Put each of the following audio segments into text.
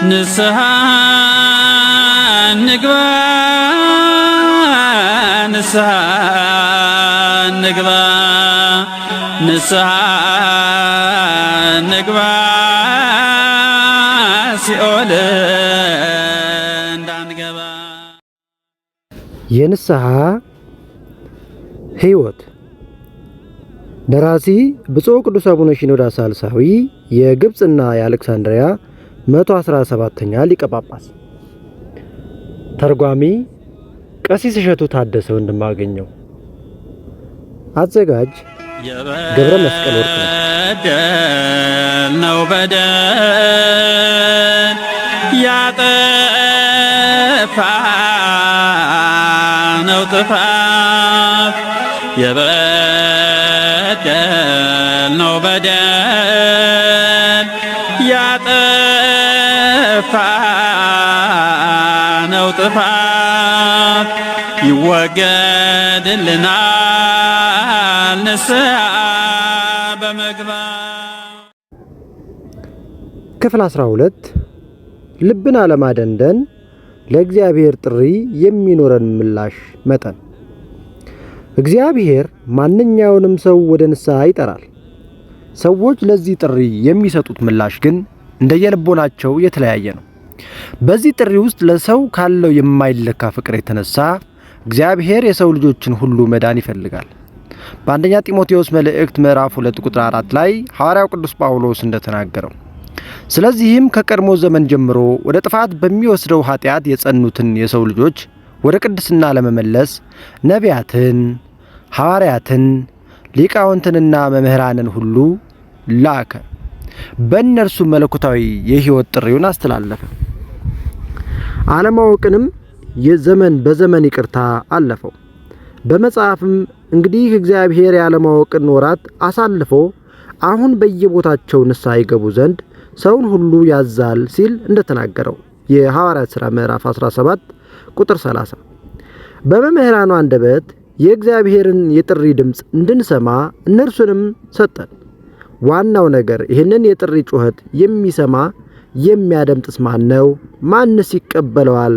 ንስሐ ንግባ ንስሐ ንግባ ንስሐ ንግባ ሲኦል እንዳንገባ። የንስሐ ሕይወት ደራሲ ብፁዕ ቅዱስ አቡነ ሽኖዳ ሳልሳዊ የግብጽና የአሌክሳንድሪያ 117ኛ ሊቀ ጳጳስ። ተርጓሚ ቀሲስ እሸቱ ታደሰ ወንድማገኘው። አዘጋጅ ገብረ መስቀል ወርቅ ነው። በደል ያጠፋ ነው ጥፋት የበደል ነው በደል ያጠፋ ነው ጥፋት ይወገድልናል ንስሐ በመግባት። ክፍል 12 ልብን አለማደንደን ለእግዚአብሔር ጥሪ የሚኖረን ምላሽ መጠን። እግዚአብሔር ማንኛውንም ሰው ወደ ንስሐ ይጠራል። ሰዎች ለዚህ ጥሪ የሚሰጡት ምላሽ ግን እንደየልቦናቸው የተለያየ ነው። በዚህ ጥሪ ውስጥ ለሰው ካለው የማይለካ ፍቅር የተነሳ እግዚአብሔር የሰው ልጆችን ሁሉ መዳን ይፈልጋል። በአንደኛ ጢሞቴዎስ መልእክት ምዕራፍ 2 ቁጥር 4 ላይ ሐዋርያው ቅዱስ ጳውሎስ እንደተናገረው ስለዚህም ከቀድሞ ዘመን ጀምሮ ወደ ጥፋት በሚወስደው ኃጢአት የጸኑትን የሰው ልጆች ወደ ቅድስና ለመመለስ ነቢያትን፣ ሐዋርያትን፣ ሊቃውንትንና መምህራንን ሁሉ ላከ። በእነርሱ መለኮታዊ የሕይወት ጥሪውን አስተላለፈ። አለማወቅንም የዘመን በዘመን ይቅርታ አለፈው። በመጽሐፍም እንግዲህ እግዚአብሔር ያለማወቅን ወራት አሳልፎ አሁን በየቦታቸው ንስሐ ይገቡ ዘንድ ሰውን ሁሉ ያዛል ሲል እንደተናገረው የሐዋርያት ሥራ ምዕራፍ 17 ቁጥር 30። በመምህራኑ አንደበት የእግዚአብሔርን የጥሪ ድምፅ እንድንሰማ እነርሱንም ሰጠን። ዋናው ነገር ይህንን የጥሪ ጩኸት የሚሰማ የሚያደምጥስ ማን ነው? ማንስ ይቀበለዋል?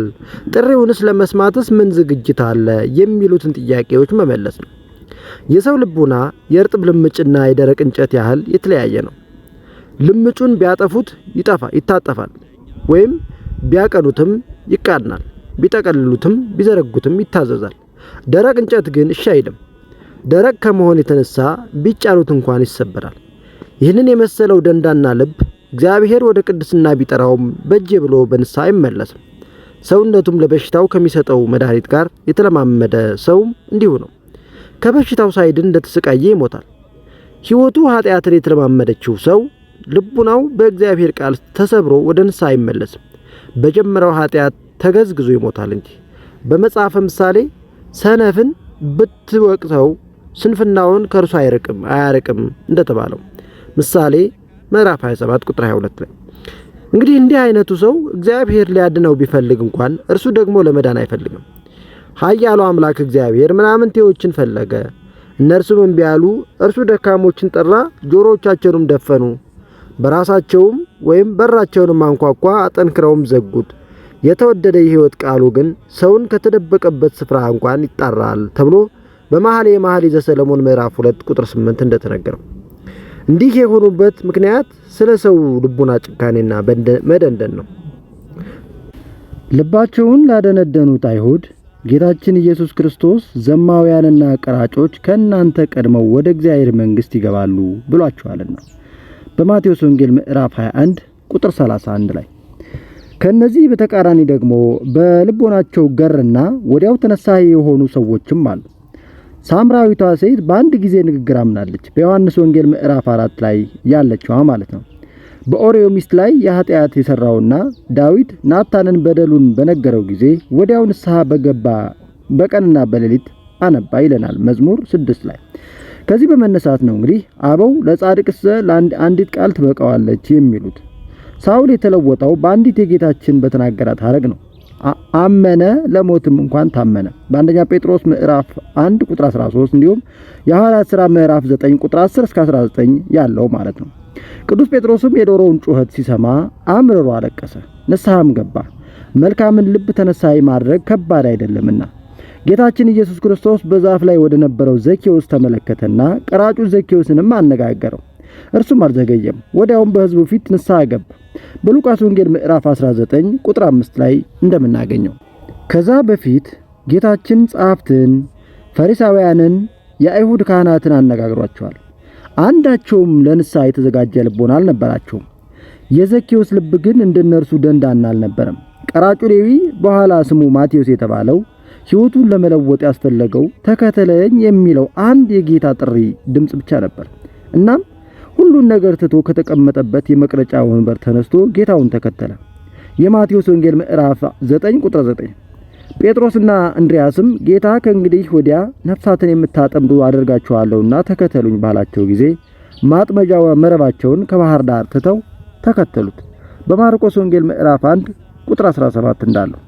ጥሪውንስ ለመስማትስ ምን ዝግጅት አለ? የሚሉትን ጥያቄዎች መመለስ ነው። የሰው ልቡና የእርጥብ ልምጭና የደረቅ እንጨት ያህል የተለያየ ነው። ልምጩን ቢያጠፉት ይታጠፋል፣ ወይም ቢያቀኑትም ይቃናል፣ ቢጠቀልሉትም ቢዘረጉትም ይታዘዛል። ደረቅ እንጨት ግን እሺ አይልም። ደረቅ ከመሆን የተነሳ ቢጫኑት እንኳን ይሰበራል። ይህንን የመሰለው ደንዳና ልብ እግዚአብሔር ወደ ቅድስና ቢጠራውም በእጄ ብሎ በንስሐ አይመለስም። ሰውነቱም ለበሽታው ከሚሰጠው መድኃኒት ጋር የተለማመደ ሰውም እንዲሁ ነው። ከበሽታው ሳይድን እንደተሰቃየ ይሞታል። ሕይወቱ ኃጢአትን የተለማመደችው ሰው ልቡናው በእግዚአብሔር ቃል ተሰብሮ ወደ ንስሐ አይመለስም። በጀመረው ኃጢአት ተገዝግዞ ይሞታል እንጂ። በመጽሐፈ ምሳሌ ሰነፍን ብትወቅሰው ስንፍናውን ከእርሱ አያርቅም እንደተባለው ምሳሌ ምዕራፍ 27 ቁጥር 22 ላይ። እንግዲህ እንዲህ አይነቱ ሰው እግዚአብሔር ሊያድነው ቢፈልግ እንኳን እርሱ ደግሞ ለመዳን አይፈልግም። ኃያሉ አምላክ እግዚአብሔር ምናምንቴዎችን ፈለገ፣ እነርሱም እምቢ አሉ። እርሱ ደካሞችን ጠራ፣ ጆሮዎቻቸውንም ደፈኑ። በራሳቸውም ወይም በራቸውንም አንኳኳ፣ አጠንክረውም ዘጉት። የተወደደ የሕይወት ቃሉ ግን ሰውን ከተደበቀበት ስፍራ እንኳን ይጣራል ተብሎ በመኃልየ መኃልይ ዘሰሎሞን ምዕራፍ 2 ቁጥር 8 እንደተነገረው። እንዲህ የሆኑበት ምክንያት ስለ ሰው ልቡና ጭካኔና መደንደን ነው። ልባቸውን ላደነደኑት አይሁድ ጌታችን ኢየሱስ ክርስቶስ ዘማውያንና ቀራጮች ከእናንተ ቀድመው ወደ እግዚአብሔር መንግሥት ይገባሉ ብሏቸዋልና በማቴዎስ ወንጌል ምዕራፍ 21 ቁጥር 31 ላይ። ከነዚህ በተቃራኒ ደግሞ በልቦናቸው ገርና ወዲያው ተነሳሂ የሆኑ ሰዎችም አሉ። ሳምራዊቷ ሴት በአንድ ጊዜ ንግግር አምናለች። በዮሐንስ ወንጌል ምዕራፍ 4 ላይ ያለችዋ ማለት ነው። በኦሪዮ ሚስት ላይ የኃጢአት የሰራውና ዳዊት ናታንን በደሉን በነገረው ጊዜ ወዲያው ንስሐ በገባ በቀንና በሌሊት አነባ ይለናል መዝሙር 6 ላይ። ከዚህ በመነሳት ነው እንግዲህ አበው ለጻድቅስ አንዲት ቃል ትበቃዋለች የሚሉት። ሳውል የተለወጠው በአንዲት የጌታችን በተናገራት ሐረግ ነው። አመነ ለሞትም እንኳን ታመነ። በአንደኛ ጴጥሮስ ምዕራፍ 1 ቁጥር 13 እንዲሁም የሐዋርያት ሥራ ምዕራፍ 9 ቁጥር 10 እስከ 19 ያለው ማለት ነው። ቅዱስ ጴጥሮስም የዶሮውን ጩኸት ሲሰማ አምርሮ አለቀሰ። ንስሐም ገባ። መልካምን ልብ ተነሳይ ማድረግ ከባድ አይደለምና። ጌታችን ኢየሱስ ክርስቶስ በዛፍ ላይ ወደ ነበረው ዘኬዎስ ተመለከተና ቀራጩ ዘኬዎስንም አነጋገረው። እርሱም አልዘገየም፣ ወዲያውም በሕዝቡ ፊት ንስሐ ገባ። በሉቃስ ወንጌል ምዕራፍ 19 ቁጥር 5 ላይ እንደምናገኘው። ከዛ በፊት ጌታችን ጸሐፍትን፣ ፈሪሳውያንን፣ የአይሁድ ካህናትን አነጋግሯቸዋል። አንዳቸውም ለንስሐ የተዘጋጀ ልቦና አልነበራቸውም። የዘኬዎስ ልብ ግን እንደነርሱ ደንዳና አልነበረም። ቀራጩ ሌዊ በኋላ ስሙ ማቴዎስ የተባለው ሕይወቱን ለመለወጥ ያስፈለገው ተከተለኝ የሚለው አንድ የጌታ ጥሪ ድምፅ ብቻ ነበር። እናም ሁሉን ነገር ትቶ ከተቀመጠበት የመቅረጫ ወንበር ተነስቶ ጌታውን ተከተለ። የማቴዎስ ወንጌል ምዕራፍ 9 ቁጥር 9። ጴጥሮስና እንድሪያስም ጌታ ከእንግዲህ ወዲያ ነፍሳትን የምታጠምዱ አደርጋችኋለሁና ተከተሉኝ ባላቸው ጊዜ ማጥመጃ መረባቸውን ከባህር ዳር ትተው ተከተሉት። በማርቆስ ወንጌል ምዕራፍ 1 ቁጥር 17 እንዳለው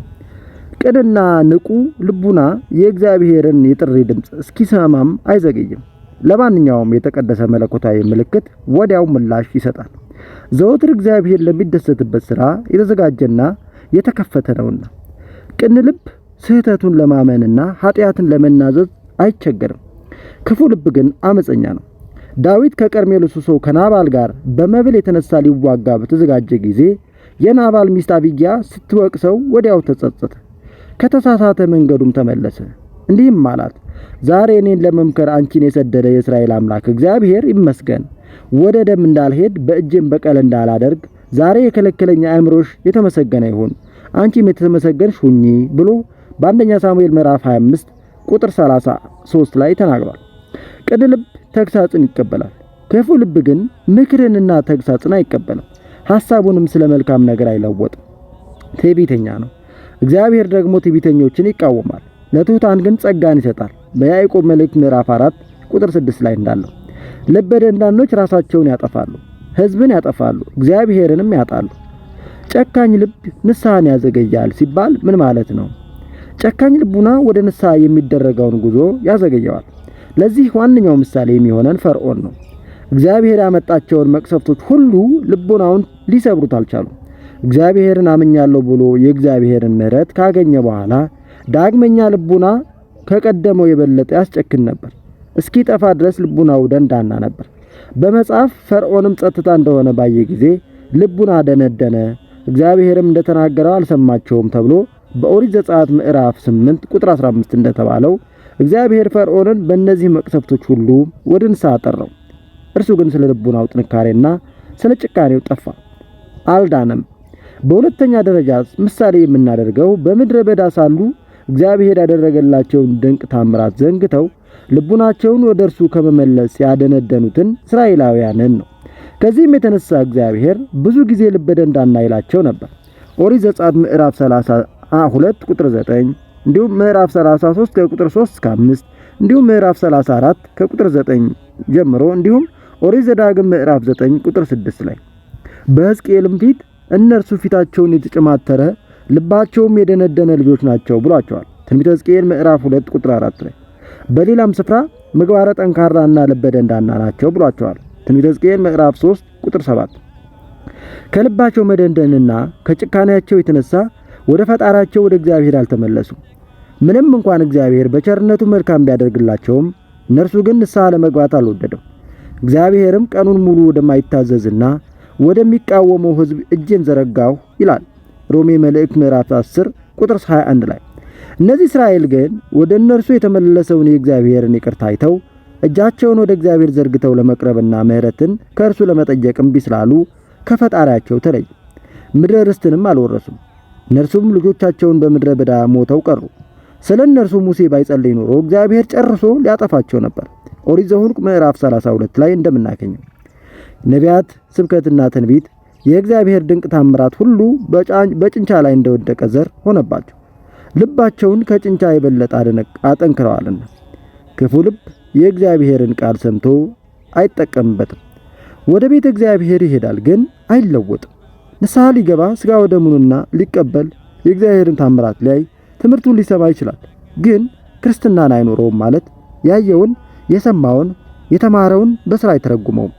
ቅንና ንቁ ልቡና የእግዚአብሔርን የጥሪ ድምፅ እስኪሰማም አይዘገይም። ለማንኛውም የተቀደሰ መለኮታዊ ምልክት ወዲያው ምላሽ ይሰጣል። ዘወትር እግዚአብሔር ለሚደሰትበት ሥራ የተዘጋጀና የተከፈተ ነውና። ቅን ልብ ስህተቱን ለማመንና ኃጢአትን ለመናዘዝ አይቸገርም። ክፉ ልብ ግን አመፀኛ ነው። ዳዊት ከቀርሜሎሱ ሰው ከናባል ጋር በመብል የተነሳ ሊዋጋ በተዘጋጀ ጊዜ የናባል ሚስት አቢግያ ስትወቅሰው ወዲያው ተጸጸተ፣ ከተሳሳተ መንገዱም ተመለሰ። እንዲህም አላት፣ ዛሬ እኔን ለመምከር አንቺን የሰደደ የእስራኤል አምላክ እግዚአብሔር ይመስገን። ወደ ደም እንዳልሄድ በእጄም በቀል እንዳላደርግ ዛሬ የከለከለኝ አእምሮሽ የተመሰገነ ይሁን፣ አንቺም የተመሰገንሽ ሁኚ ብሎ በአንደኛ ሳሙኤል ምዕራፍ 25 ቁጥር 33 ላይ ተናግሯል። ቅን ልብ ተግሳጽን ይቀበላል። ክፉ ልብ ግን ምክርንና ተግሳጽን አይቀበልም። ሐሳቡንም ስለ መልካም ነገር አይለወጥም። ትዕቢተኛ ነው። እግዚአብሔር ደግሞ ትዕቢተኞችን ይቃወማል፣ ለትሑታን ግን ጸጋን ይሰጣል። በያዕቆብ መልእክት ምዕራፍ 4 ቁጥር 6 ላይ እንዳለው ልበ ደንዳኖች ራሳቸውን ያጠፋሉ፣ ሕዝብን ያጠፋሉ፣ እግዚአብሔርንም ያጣሉ። ጨካኝ ልብ ንስሐን ያዘገያል ሲባል ምን ማለት ነው? ጨካኝ ልቡና ወደ ንስሐ የሚደረገውን ጉዞ ያዘገየዋል። ለዚህ ዋነኛው ምሳሌ የሚሆነን ፈርዖን ነው። እግዚአብሔር ያመጣቸውን መቅሰፍቶች ሁሉ ልቦናውን ሊሰብሩት አልቻሉም። እግዚአብሔርን አምኛለሁ ብሎ የእግዚአብሔርን ምሕረት ካገኘ በኋላ ዳግመኛ ልቡና ከቀደመው የበለጠ ያስጨክን ነበር። እስኪጠፋ ድረስ ልቡናው ደንዳና ነበር። በመጽሐፍ ፈርዖንም ጸጥታ እንደሆነ ባየ ጊዜ ልቡን አደነደነ፣ እግዚአብሔርም እንደተናገረው አልሰማቸውም ተብሎ በኦሪት ዘጸአት ምዕራፍ 8 ቁጥር 15 እንደተባለው እግዚአብሔር ፈርዖንን በእነዚህ መቅሰፍቶች ሁሉ ወደ ንስሐ ጠራው። እርሱ ግን ስለ ልቡናው ጥንካሬና ስለ ጭካኔው ጠፋ፣ አልዳነም። በሁለተኛ ደረጃ ምሳሌ የምናደርገው በምድረ በዳ ሳሉ እግዚአብሔር ያደረገላቸውን ድንቅ ታምራት ዘንግተው ልቡናቸውን ወደ እርሱ ከመመለስ ያደነደኑትን እስራኤላውያንን ነው። ከዚህም የተነሳ እግዚአብሔር ብዙ ጊዜ ልበ ደንዳና ይላቸው ነበር። ኦሪት ዘጸአት ምዕራፍ 32 ቁጥር 9 እንዲሁም ምዕራፍ 33 ከቁጥር 3 እስከ 5 እንዲሁም ምዕራፍ 34 ከቁጥር 9 ጀምሮ እንዲሁም ኦሪት ዘዳግም ምዕራፍ 9 ቁጥር 6 ላይ በሕዝቅኤልም ፊት እነርሱ ፊታቸውን የተጨማተረ ልባቸውም የደነደነ ልጆች ናቸው ብሏቸዋል። ትንቢተ ሕዝቅኤል ምዕራፍ 2 ቁጥር 4 ላይ በሌላም ስፍራ ምግባረ ጠንካራና ልበ ደንዳና ናቸው ብሏቸዋል። ትንቢተ ሕዝቅኤል ምዕራፍ 3 ቁጥር 7 ከልባቸው መደንደንና ከጭካኔያቸው የተነሳ ወደ ፈጣሪያቸው ወደ እግዚአብሔር አልተመለሱም። ምንም እንኳን እግዚአብሔር በቸርነቱ መልካም ቢያደርግላቸውም እነርሱ ግን ንስሐ ለመግባት አልወደደም። እግዚአብሔርም ቀኑን ሙሉ ወደማይታዘዝና ወደሚቃወመው ሕዝብ እጄን ዘረጋሁ ይላል ሮሜ መልእክት ምዕራፍ 10 ቁጥር 21 ላይ። እነዚህ እስራኤል ግን ወደ እነርሱ የተመለሰውን የእግዚአብሔርን ይቅርታ አይተው እጃቸውን ወደ እግዚአብሔር ዘርግተው ለመቅረብና ምሕረትን ከእርሱ ለመጠየቅ እምቢ ስላሉ ከፈጣሪያቸው ተለዩ፣ ምድረ ርስትንም አልወረሱም። እነርሱም ልጆቻቸውን በምድረ በዳ ሞተው ቀሩ። ስለ እነርሱ ሙሴ ባይጸልይ ኖሮ እግዚአብሔር ጨርሶ ሊያጠፋቸው ነበር። ኦሪት ዘኍልቍ ምዕራፍ 32 ላይ እንደምናገኘው ነቢያት፣ ስብከትና ትንቢት፣ የእግዚአብሔር ድንቅ ታምራት ሁሉ በጭንቻ ላይ እንደወደቀ ዘር ሆነባቸው፣ ልባቸውን ከጭንቻ የበለጠ አጠንክረዋልና። ክፉ ልብ የእግዚአብሔርን ቃል ሰምቶ አይጠቀምበትም። ወደ ቤተ እግዚአብሔር ይሄዳል፣ ግን አይለወጥም። ንስሐ ሊገባ ሥጋ ወደሙንና ሊቀበል የእግዚአብሔርን ታምራት ሊያይ ትምህርቱን ሊሰማ ይችላል፣ ግን ክርስትናን አይኖረውም ማለት ያየውን የሰማውን የተማረውን በሥራ አይተረጉመውም።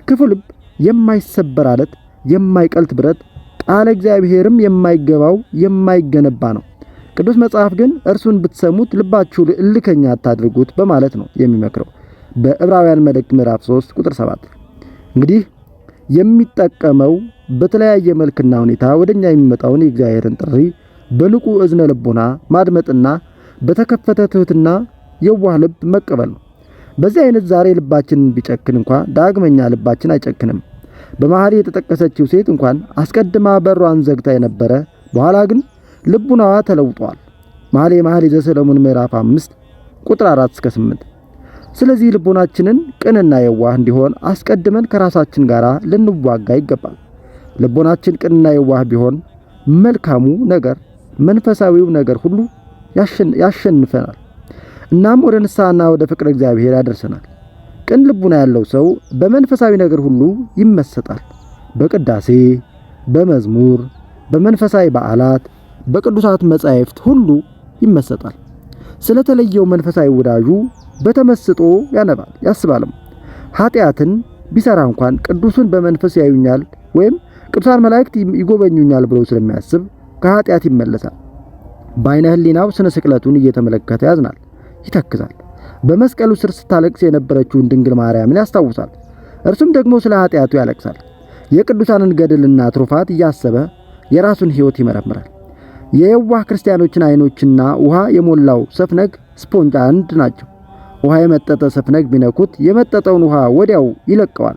ክፉ ልብ የማይሰበር አለት፣ የማይቀልጥ ብረት፣ ቃለ እግዚአብሔርም የማይገባው የማይገነባ ነው። ቅዱስ መጽሐፍ ግን እርሱን ብትሰሙት ልባችሁ እልከኛ አታድርጉት በማለት ነው የሚመክረው በዕብራውያን መልእክት ምዕራፍ 3 ቁጥር 7። እንግዲህ የሚጠቀመው በተለያየ መልክና ሁኔታ ወደኛ የሚመጣውን የእግዚአብሔርን ጥሪ በንቁ እዝነ ልቦና ማድመጥና በተከፈተ ትሕትና የዋህ ልብ መቀበል ነው። በዚህ አይነት ዛሬ ልባችንን ቢጨክን እንኳን ዳግመኛ ልባችን አይጨክንም። በመሐሌ የተጠቀሰችው ሴት እንኳን አስቀድማ በሯን ዘግታ የነበረ በኋላ ግን ልቡናዋ ተለውጧል። መኃልየ ዘሰሎሞን ምዕራፍ 5 ቁጥር 4 እስከ 8። ስለዚህ ልቦናችንን ቅንና የዋህ እንዲሆን አስቀድመን ከራሳችን ጋር ልንዋጋ ይገባል። ልቦናችን ቅንና የዋህ ቢሆን መልካሙ ነገር መንፈሳዊው ነገር ሁሉ ያሸንፈናል። እናም ወደ ንስሐና ወደ ፍቅረ እግዚአብሔር ያደርሰናል። ቅን ልቡና ያለው ሰው በመንፈሳዊ ነገር ሁሉ ይመሰጣል። በቅዳሴ፣ በመዝሙር፣ በመንፈሳዊ በዓላት፣ በቅዱሳት መጻሕፍት ሁሉ ይመሰጣል። ስለተለየው መንፈሳዊ ወዳጁ በተመስጦ ያነባል ያስባልም። ኃጢአትን ቢሰራ እንኳን ቅዱሱን በመንፈስ ያዩኛል ወይም ቅዱሳን መላእክት ይጎበኙኛል ብሎ ስለሚያስብ ከኃጢአት ይመለሳል። በዓይነ ሕሊናው ስነ ስቅለቱን እየተመለከተ ያዝናል፣ ይተክዛል። በመስቀሉ ስር ስታለቅስ የነበረችውን ድንግል ማርያምን ያስታውሳል። እርሱም ደግሞ ስለ ኃጢአቱ ያለቅሳል። የቅዱሳንን ገድልና ትሩፋት እያሰበ የራሱን ሕይወት ይመረምራል። የየዋህ ክርስቲያኖችን ዓይኖችና ውሃ የሞላው ሰፍነግ ስፖንጅ አንድ ናቸው። ውሃ የመጠጠ ሰፍነግ ቢነኩት የመጠጠውን ውሃ ወዲያው ይለቀዋል።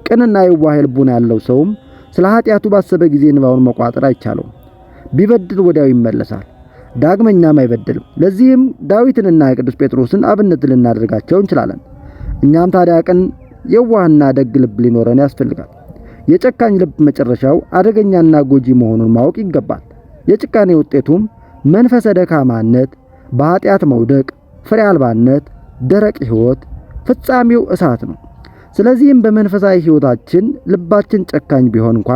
ቅንና የዋህ ልቡና ያለው ሰውም ስለ ኃጢአቱ ባሰበ ጊዜ እንባውን መቋጠር አይቻለውም። ቢበድል ወዲያው ይመለሳል፣ ዳግመኛም አይበድልም። ለዚህም ዳዊትንና ቅዱስ ጴጥሮስን አብነት ልናደርጋቸው እንችላለን። እኛም ታዲያ ቅን የዋህና ደግ ልብ ሊኖረን ያስፈልጋል። የጨካኝ ልብ መጨረሻው አደገኛና ጎጂ መሆኑን ማወቅ ይገባል። የጭካኔ ውጤቱም መንፈሰ ደካማነት፣ በኃጢአት መውደቅ፣ ፍሬ አልባነት፣ ደረቅ ሕይወት፣ ፍጻሜው እሳት ነው። ስለዚህም በመንፈሳዊ ሕይወታችን ልባችን ጨካኝ ቢሆን እንኳ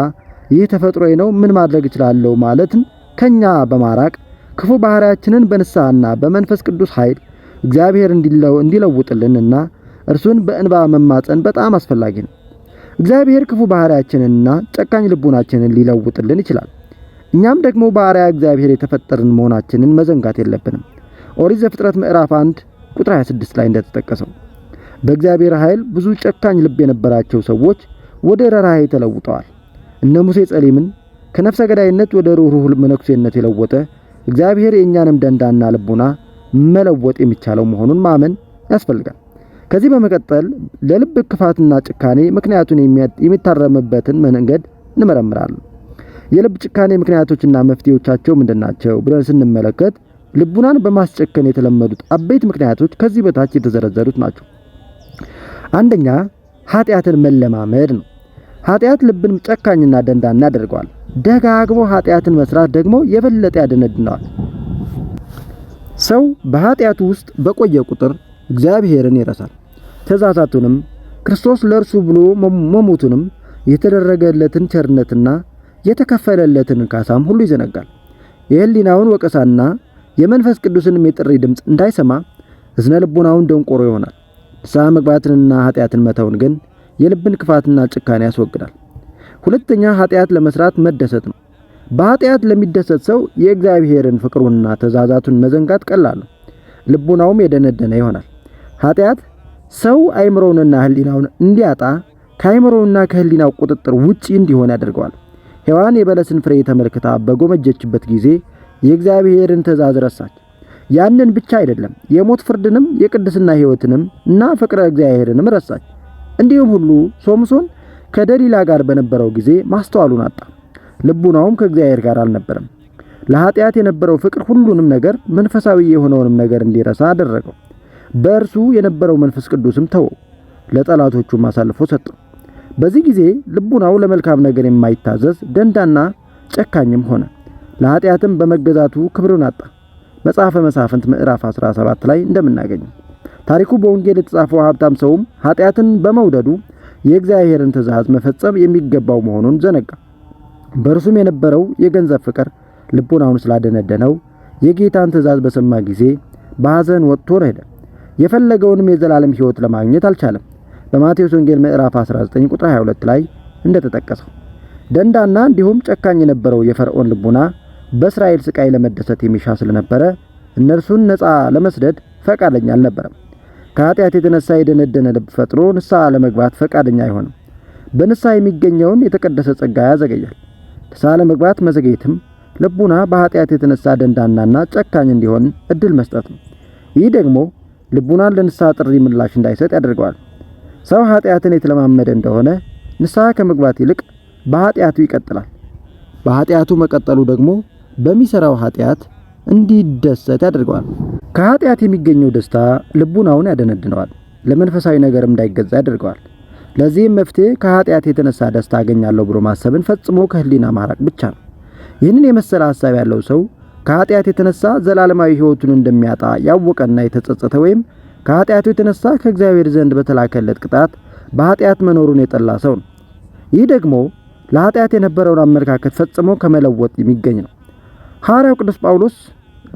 ይህ ተፈጥሮዬ ነው፣ ምን ማድረግ እችላለሁ ማለትን ከኛ በማራቅ ክፉ ባህሪያችንን በንስሐና በመንፈስ ቅዱስ ኃይል እግዚአብሔር እንዲለውጥልንና እርሱን በእንባ መማጸን በጣም አስፈላጊ ነው። እግዚአብሔር ክፉ ባህሪያችንንና ጨካኝ ልቡናችንን ሊለውጥልን ይችላል። እኛም ደግሞ በአርአያ እግዚአብሔር የተፈጠርን መሆናችንን መዘንጋት የለብንም። ኦሪት ዘፍጥረት ምዕራፍ 1 ቁጥር 26 ላይ እንደተጠቀሰው በእግዚአብሔር ኃይል ብዙ ጨካኝ ልብ የነበራቸው ሰዎች ወደ ርኅራኄ ተለውጠዋል። እነ ሙሴ ጸሊምን ከነፍሰ ገዳይነት ወደ ሩህሩህ መነኩሴነት የለወጠ እግዚአብሔር የእኛንም ደንዳና ልቡና መለወጥ የሚቻለው መሆኑን ማመን ያስፈልጋል። ከዚህ በመቀጠል ለልብ ክፋትና ጭካኔ ምክንያቱን የሚታረምበትን መንገድ እንመረምራለን። የልብ ጭካኔ ምክንያቶችና መፍትሄዎቻቸው ምንድናቸው ብለን ስንመለከት ልቡናን በማስጨከን የተለመዱት አበይት ምክንያቶች ከዚህ በታች የተዘረዘሩት ናቸው። አንደኛ ኃጢአትን መለማመድ ነው። ኃጢአት ልብን ጨካኝና ደንዳና ያደርገዋል። ደጋግሞ ኃጢአትን መስራት ደግሞ የበለጠ ያደነድነዋል። ሰው በኃጢአቱ ውስጥ በቆየ ቁጥር እግዚአብሔርን ይረሳል። ትእዛዛቱንም ክርስቶስ ለእርሱ ብሎ መሞቱንም የተደረገለትን ቸርነትና የተከፈለለትን ካሳም ሁሉ ይዘነጋል። የሕሊናውን ወቀሳና የመንፈስ ቅዱስንም የጥሪ ድምፅ እንዳይሰማ እዝነ ልቡናውን ደንቆሮ ይሆናል። ንስሐ መግባትንና ኃጢአትን መተውን ግን የልብን ክፋትና ጭካኔ ያስወግዳል። ሁለተኛ ኃጢአት ለመስራት መደሰት ነው። በኃጢአት ለሚደሰት ሰው የእግዚአብሔርን ፍቅሩንና ትእዛዛቱን መዘንጋት ቀላል ነው። ልቡናውም የደነደነ ይሆናል። ኃጢአት ሰው አእምሮውንና ሕሊናውን እንዲያጣ ከአእምሮውና ከሕሊናው ቁጥጥር ውጪ እንዲሆን ያደርገዋል። ሔዋን የበለስን ፍሬ ተመልክታ በጎመጀችበት ጊዜ የእግዚአብሔርን ትእዛዝ ረሳች። ያንን ብቻ አይደለም፣ የሞት ፍርድንም የቅድስና ሕይወትንም እና ፍቅረ እግዚአብሔርንም ረሳች። እንዲሁም ሁሉ ሶምሶን ከደሊላ ጋር በነበረው ጊዜ ማስተዋሉን አጣ። ልቡናውም ከእግዚአብሔር ጋር አልነበረም። ለኃጢአት የነበረው ፍቅር ሁሉንም ነገር መንፈሳዊ የሆነውንም ነገር እንዲረሳ አደረገው። በእርሱ የነበረው መንፈስ ቅዱስም ተወው፣ ለጠላቶቹም አሳልፎ ሰጠው። በዚህ ጊዜ ልቡናው ለመልካም ነገር የማይታዘዝ ደንዳና ጨካኝም ሆነ። ለኃጢአትም በመገዛቱ ክብሩን አጣ። መጽሐፈ መሳፍንት ምዕራፍ 17 ላይ እንደምናገኘው ታሪኩ በወንጌል የተጻፈው ሀብታም ሰውም ኃጢአትን በመውደዱ የእግዚአብሔርን ትእዛዝ መፈጸም የሚገባው መሆኑን ዘነጋ። በእርሱም የነበረው የገንዘብ ፍቅር ልቡናውን ስላደነደነው የጌታን ትእዛዝ በሰማ ጊዜ በሐዘን ወጥቶ ሄደ። የፈለገውንም የዘላለም ሕይወት ለማግኘት አልቻለም። በማቴዎስ ወንጌል ምዕራፍ 19 ቁጥር 22 ላይ እንደተጠቀሰው ደንዳና እንዲሁም ጨካኝ የነበረው የፈርዖን ልቡና በእስራኤል ስቃይ ለመደሰት የሚሻ ስለነበረ እነርሱን ነፃ ለመስደድ ፈቃደኛ አልነበረም። ከኃጢአት የተነሳ የደነደነ ልብ ፈጥሮ ንስሐ ለመግባት ፈቃደኛ አይሆንም። በንስሐ የሚገኘውን የተቀደሰ ጸጋ ያዘገያል። ንስሐ ለመግባት መዘግየትም ልቡና በኃጢአት የተነሳ ደንዳናና ጨካኝ እንዲሆን እድል መስጠት ነው። ይህ ደግሞ ልቡናን ለንስሐ ጥሪ ምላሽ እንዳይሰጥ ያደርገዋል። ሰው ኃጢአትን የተለማመደ እንደሆነ ንስሐ ከመግባት ይልቅ በኃጢአቱ ይቀጥላል። በኃጢአቱ መቀጠሉ ደግሞ በሚሰራው ኃጢአት እንዲደሰት ያደርገዋል። ከኃጢአት የሚገኘው ደስታ ልቡናውን ያደነድነዋል፣ ለመንፈሳዊ ነገርም እንዳይገዛ ያደርገዋል። ለዚህም መፍትሄ ከኃጢአት የተነሳ ደስታ አገኛለሁ ብሎ ማሰብን ፈጽሞ ከህሊና ማራቅ ብቻ ነው። ይህንን የመሰለ ሐሳብ ያለው ሰው ከኃጢአት የተነሳ ዘላለማዊ ሕይወቱን እንደሚያጣ ያወቀና የተጸጸተ ወይም ከኃጢአቱ የተነሳ ከእግዚአብሔር ዘንድ በተላከለት ቅጣት በኃጢአት መኖሩን የጠላ ሰው ነው። ይህ ደግሞ ለኃጢአት የነበረውን አመለካከት ፈጽሞ ከመለወጥ የሚገኝ ነው። ሐዋርያው ቅዱስ ጳውሎስ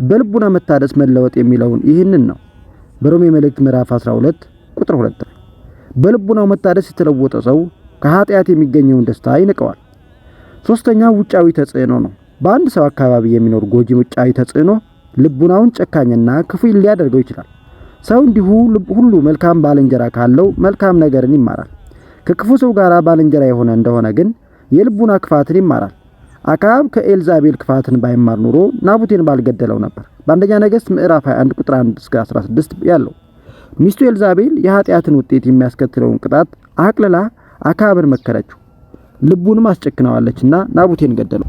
በልቡና መታደስ መለወጥ የሚለውን ይህንን ነው በሮሜ መልእክት ምዕራፍ 12 ቁጥር 2 ላይ በልቡናው መታደስ የተለወጠ ሰው ከኃጢአት የሚገኘውን ደስታ ይንቀዋል። ሶስተኛው ውጫዊ ተጽዕኖ ነው። በአንድ ሰው አካባቢ የሚኖር ጎጂ ውጫዊ ተጽዕኖ ልቡናውን ጨካኝና ክፉ ሊያደርገው ይችላል። ሰው እንዲሁ ሁሉ መልካም ባልንጀራ ካለው መልካም ነገርን ይማራል። ከክፉ ሰው ጋር ባልንጀራ የሆነ እንደሆነ ግን የልቡና ክፋትን ይማራል። አክዓብ ከኤልዛቤል ክፋትን ባይማር ኑሮ ናቡቴን ባልገደለው ነበር። በአንደኛ ነገሥት ምዕራፍ 21 ቁጥር 1 እስከ 16 ያለው ሚስቱ ኤልዛቤል የኃጢአትን ውጤት የሚያስከትለውን ቅጣት አቅልላ አክዓብን መከረችው። ልቡንም አስጨክናዋለችና ናቡቴን ገደለው።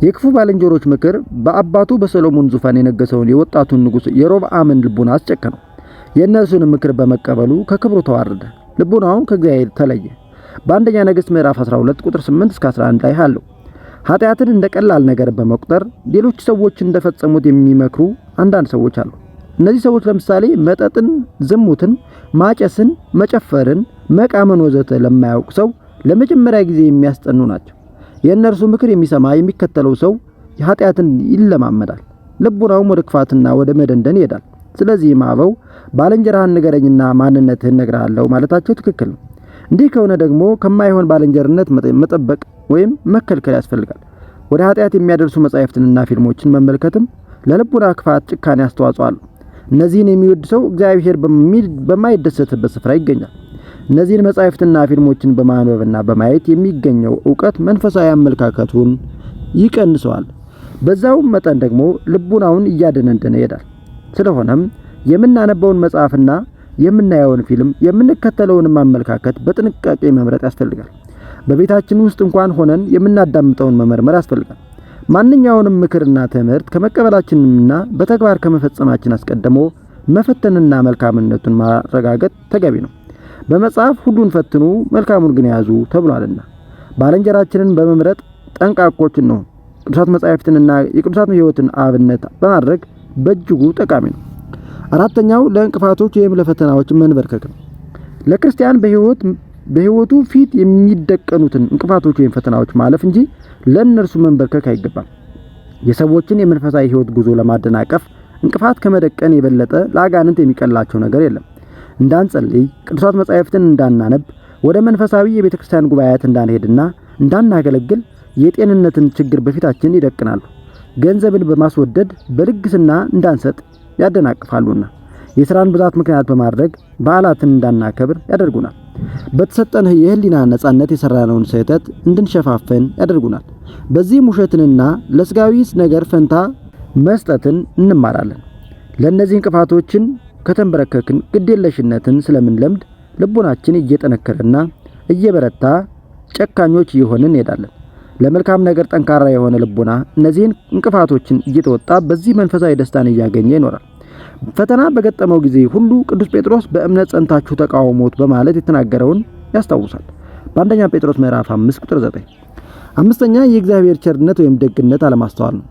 የክፉ ባልንጀሮች ምክር በአባቱ በሰሎሞን ዙፋን የነገሰውን የወጣቱን ንጉሥ የሮብዓምን ልቡና አስጨከነው። የእነርሱን ምክር በመቀበሉ ከክብሩ ተዋረደ፣ ልቡናውም ከእግዚአብሔር ተለየ። በአንደኛ ነገሥት ምዕራፍ 12 ቁጥር 8 እስከ 11 ላይ አለው። ኃጢአትን እንደ ቀላል ነገር በመቁጠር ሌሎች ሰዎች እንደፈጸሙት የሚመክሩ አንዳንድ ሰዎች አሉ። እነዚህ ሰዎች ለምሳሌ መጠጥን፣ ዝሙትን፣ ማጨስን፣ መጨፈርን፣ መቃመን ወዘተ ለማያውቅ ሰው ለመጀመሪያ ጊዜ የሚያስጠኑ ናቸው። የእነርሱ ምክር የሚሰማ የሚከተለው ሰው ኃጢአትን ይለማመዳል፣ ልቡናውም ወደ ክፋትና ወደ መደንደን ይሄዳል። ስለዚህ አበው ባልንጀራህን ንገረኝና ማንነትህን እነግርሃለሁ ማለታቸው ትክክል ነው። እንዲህ ከሆነ ደግሞ ከማይሆን ባልንጀርነት መጠበቅ ወይም መከልከል ያስፈልጋል። ወደ ኃጢአት የሚያደርሱ መጻሕፍትንና ፊልሞችን መመልከትም ለልቡና ክፋት ጭካኔ አስተዋጽኦ አለው። እነዚህን የሚወድ ሰው እግዚአብሔር በማይደሰትበት ስፍራ ይገኛል። እነዚህን መጻሕፍትና ፊልሞችን በማንበብና በማየት የሚገኘው ዕውቀት መንፈሳዊ አመለካከቱን ይቀንሰዋል። በዛውም መጠን ደግሞ ልቡናውን እያደነደነ ይሄዳል። ስለሆነም የምናነበውን መጽሐፍና የምናየውን ፊልም የምንከተለውን ማመለካከት በጥንቃቄ መምረጥ ያስፈልጋል። በቤታችን ውስጥ እንኳን ሆነን የምናዳምጠውን መመርመር ያስፈልጋል። ማንኛውንም ምክርና ትምህርት ከመቀበላችንና በተግባር ከመፈጸማችን አስቀድሞ መፈተንና መልካምነቱን ማረጋገጥ ተገቢ ነው። በመጽሐፍ ሁሉን ፈትኑ መልካሙን ግን ያዙ ተብሏልና ባልንጀራችንን በመምረጥ ጠንቃቆች ነው። ቅዱሳት መጻሕፍትንና የቅዱሳት ሕይወትን አብነት በማድረግ በእጅጉ ጠቃሚ ነው። አራተኛው ለእንቅፋቶች ወይም ለፈተናዎች መንበርከክ ነው። ለክርስቲያን በሕይወቱ ፊት የሚደቀኑትን እንቅፋቶች ወይም ፈተናዎች ማለፍ እንጂ ለእነርሱ መንበርከክ አይገባም። የሰዎችን የመንፈሳዊ ሕይወት ጉዞ ለማደናቀፍ እንቅፋት ከመደቀን የበለጠ ለአጋንንት የሚቀላቸው ነገር የለም። እንዳንጸልይ፣ ቅዱሳት መጻሕፍትን እንዳናነብ፣ ወደ መንፈሳዊ የቤተክርስቲያን ጉባኤያት እንዳንሄድና እንዳናገለግል የጤንነትን ችግር በፊታችን ይደቅናሉ። ገንዘብን በማስወደድ በልግስና እንዳንሰጥ ያደናቅፋሉና የሥራን ብዛት ምክንያት በማድረግ በዓላትን እንዳናከብር ያደርጉናል። በተሰጠን የህሊና ነጻነት የሰራነውን ስህተት እንድንሸፋፈን ያደርጉናል። በዚህም ውሸትንና ለስጋዊ ነገር ፈንታ መስጠትን እንማራለን። ለእነዚህ እንቅፋቶችን ከተንበረከክን ግዴለሽነትን ስለምንለምድ ልቡናችን እየጠነከረና እየበረታ ጨካኞች እየሆንን እንሄዳለን። ለመልካም ነገር ጠንካራ የሆነ ልቡና እነዚህን እንቅፋቶችን እየተወጣ በዚህ መንፈሳዊ ደስታን እያገኘ ይኖራል። ፈተና በገጠመው ጊዜ ሁሉ ቅዱስ ጴጥሮስ በእምነት ጸንታችሁ ተቃወሙት በማለት የተናገረውን ያስታውሳል። በአንደኛ ጴጥሮስ ምዕራፍ 5 ቁጥር 9። አምስተኛ የእግዚአብሔር ቸርነት ወይም ደግነት አለማስተዋል ነው።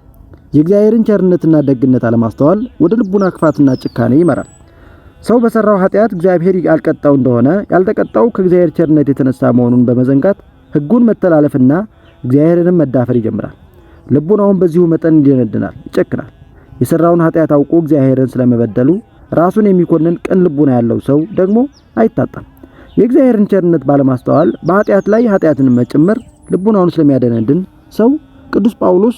የእግዚአብሔርን ቸርነትና ደግነት አለማስተዋል ወደ ልቡና ክፋትና ጭካኔ ይመራል። ሰው በሰራው ኃጢአት እግዚአብሔር ያልቀጣው እንደሆነ ያልተቀጣው ከእግዚአብሔር ቸርነት የተነሳ መሆኑን በመዘንጋት ሕጉን መተላለፍና እግዚአብሔርንም መዳፈር ይጀምራል። ልቡናውን በዚሁ መጠን ይደነድናል፣ ይጨክናል። የሰራውን ኃጢአት አውቆ እግዚአብሔርን ስለመበደሉ ራሱን የሚኮንን ቅን ልቡና ያለው ሰው ደግሞ አይታጣም። የእግዚአብሔርን ቸርነት ባለማስተዋል በኃጢአት ላይ ኃጢአትን መጨመር ልቡናውን ስለሚያደነድን ሰው ቅዱስ ጳውሎስ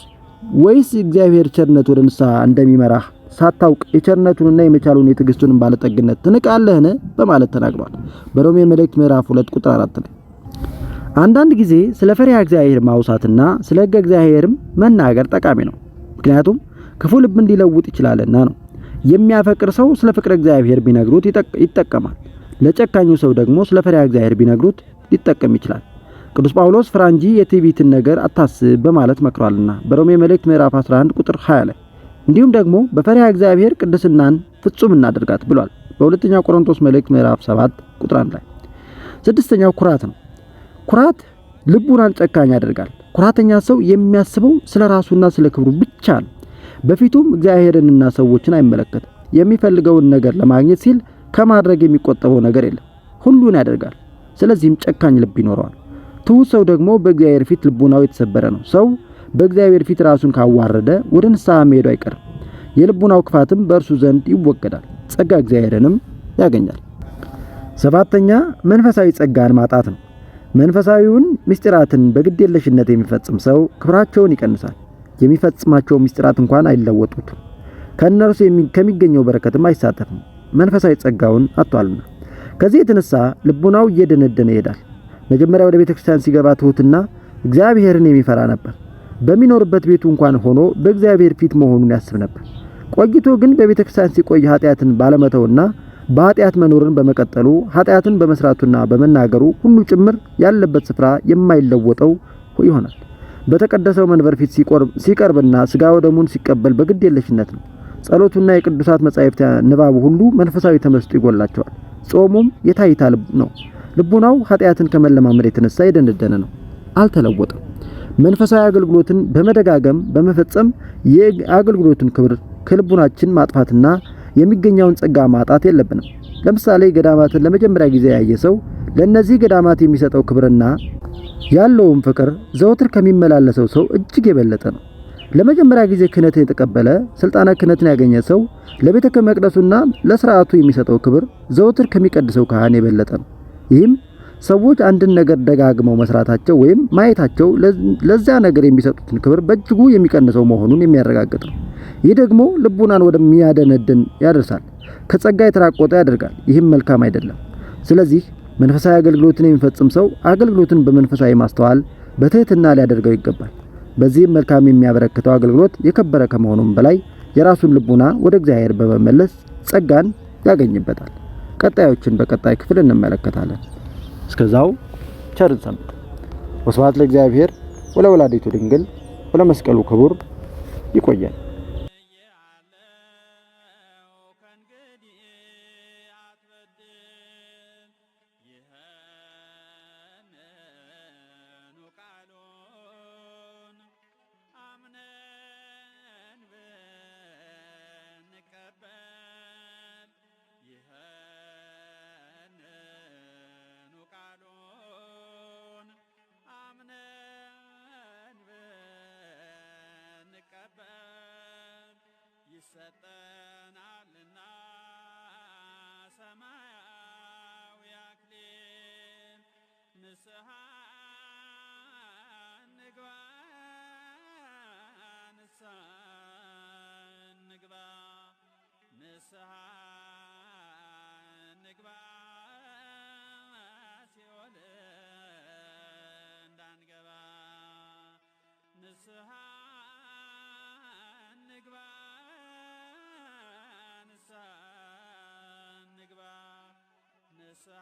ወይስ እግዚአብሔር ቸርነት ወደ ንስሐ እንደሚመራህ ሳታውቅ የቸርነቱንና የመቻሉን የትዕግስቱን ባለጠግነት ትንቃለህን በማለት ተናግሯል። በሮሜ መልእክት ምዕራፍ 2 ቁጥር 4 ላይ አንዳንድ ጊዜ ስለ ፈሪሃ እግዚአብሔር ማውሳትና ስለ ሕገ እግዚአብሔርም መናገር ጠቃሚ ነው። ምክንያቱም ክፉ ልብን ሊለውጥ ይችላልና ነው። የሚያፈቅር ሰው ስለ ፍቅረ እግዚአብሔር ቢነግሩት ይጠቀማል። ለጨካኙ ሰው ደግሞ ስለ ፈሪሃ እግዚአብሔር ቢነግሩት ሊጠቀም ይችላል። ቅዱስ ጳውሎስ ፍራ እንጂ የትዕቢትን ነገር አታስብ በማለት መክሯልና በሮሜ መልእክት ምዕራፍ 11 ቁጥር 20 ላይ እንዲሁም ደግሞ በፈሪሃ እግዚአብሔር ቅድስናን ፍጹም እናደርጋት ብሏል በሁለተኛ ቆሮንቶስ መልእክት ምዕራፍ 7 ቁጥር 1 ላይ። ስድስተኛው ኩራት ነው። ኩራት ልቡናን ጨካኝ ያደርጋል። ኩራተኛ ሰው የሚያስበው ስለ ራሱና ስለ ክብሩ ብቻ ነው። በፊቱም እግዚአብሔርንና ሰዎችን አይመለከትም። የሚፈልገውን ነገር ለማግኘት ሲል ከማድረግ የሚቆጠበው ነገር የለም። ሁሉን ያደርጋል። ስለዚህም ጨካኝ ልብ ይኖረዋል። ትሑት ሰው ደግሞ በእግዚአብሔር ፊት ልቡናው የተሰበረ ነው። ሰው በእግዚአብሔር ፊት ራሱን ካዋረደ ወደ ንስሐ መሄዱ አይቀርም። የልቡናው ክፋትም በእርሱ ዘንድ ይወገዳል፣ ጸጋ እግዚአብሔርንም ያገኛል። ሰባተኛ መንፈሳዊ ጸጋን ማጣት ነው። መንፈሳዊውን ምስጢራትን በግዴለሽነት የሚፈጽም ሰው ክብራቸውን ይቀንሳል። የሚፈጽማቸው ምስጢራት እንኳን አይለወጡትም። ከእነርሱ ከሚገኘው በረከትም አይሳተፍም። መንፈሳዊ ጸጋውን አጥቷልና። ከዚህ የተነሳ ልቡናው እየደነደነ ይሄዳል። መጀመሪያ ወደ ቤተክርስቲያን ሲገባ ትሑትና እግዚአብሔርን የሚፈራ ነበር። በሚኖርበት ቤቱ እንኳን ሆኖ በእግዚአብሔር ፊት መሆኑን ያስብ ነበር። ቆይቶ ግን በቤተክርስቲያን ሲቆይ ኃጢአትን ባለመተውና በኃጢአት መኖርን በመቀጠሉ ኃጢአትን በመስራቱና በመናገሩ ሁሉ ጭምር ያለበት ስፍራ የማይለወጠው ይሆናል። በተቀደሰው መንበር ፊት ሲቀርብና ሥጋው ደሙን ሲቀበል በግድ የለሽነት ነው። ጸሎቱና የቅዱሳት መጻሕፍት ንባቡ ሁሉ መንፈሳዊ ተመስጦ ይጎላቸዋል። ጾሙም የታይታ ነው። ልቡናው ኃጢአትን ከመለማመድ የተነሳ የደነደነ ነው፣ አልተለወጠም። መንፈሳዊ አገልግሎትን በመደጋገም በመፈጸም የአገልግሎትን ክብር ከልቡናችን ማጥፋትና የሚገኘውን ጸጋ ማጣት የለብንም። ለምሳሌ ገዳማትን ለመጀመሪያ ጊዜ ያየ ሰው ለነዚህ ገዳማት የሚሰጠው ክብርና ያለውም ፍቅር ዘውትር ከሚመላለሰው ሰው እጅግ የበለጠ ነው። ለመጀመሪያ ጊዜ ክህነትን የተቀበለ ስልጣነ ክህነትን ያገኘ ሰው ለቤተ መቅደሱና ለሥርዓቱ የሚሰጠው ክብር ዘውትር ከሚቀድሰው ካህን የበለጠ ነው። ይህም ሰዎች አንድን ነገር ደጋግመው መስራታቸው ወይም ማየታቸው ለዚያ ነገር የሚሰጡትን ክብር በእጅጉ የሚቀንሰው መሆኑን የሚያረጋግጥ ነው። ይህ ደግሞ ልቡናን ወደሚያደነድን ያደርሳል፣ ከጸጋ የተራቆተ ያደርጋል። ይህም መልካም አይደለም። ስለዚህ መንፈሳዊ አገልግሎትን የሚፈጽም ሰው አገልግሎትን በመንፈሳዊ ማስተዋል በትህትና ሊያደርገው ይገባል። በዚህም መልካም የሚያበረክተው አገልግሎት የከበረ ከመሆኑም በላይ የራሱን ልቡና ወደ እግዚአብሔር በመመለስ ጸጋን ያገኝበታል። ቀጣዮችን በቀጣይ ክፍል እንመለከታለን። እስከዛው ቸርን ሰንብቱ። ወስብሐት ለእግዚአብሔር ወለወላዲቱ ድንግል ወለመስቀሉ ክቡር። ይቆያል። ይሰጠናልና ሰማያዊ አክሊል ንስሐ እንግባ ንስሐ እንግባ ንስሐ እንግባ ሲኦል እንዳንገባ ንስሐ እንግባ ንስሐ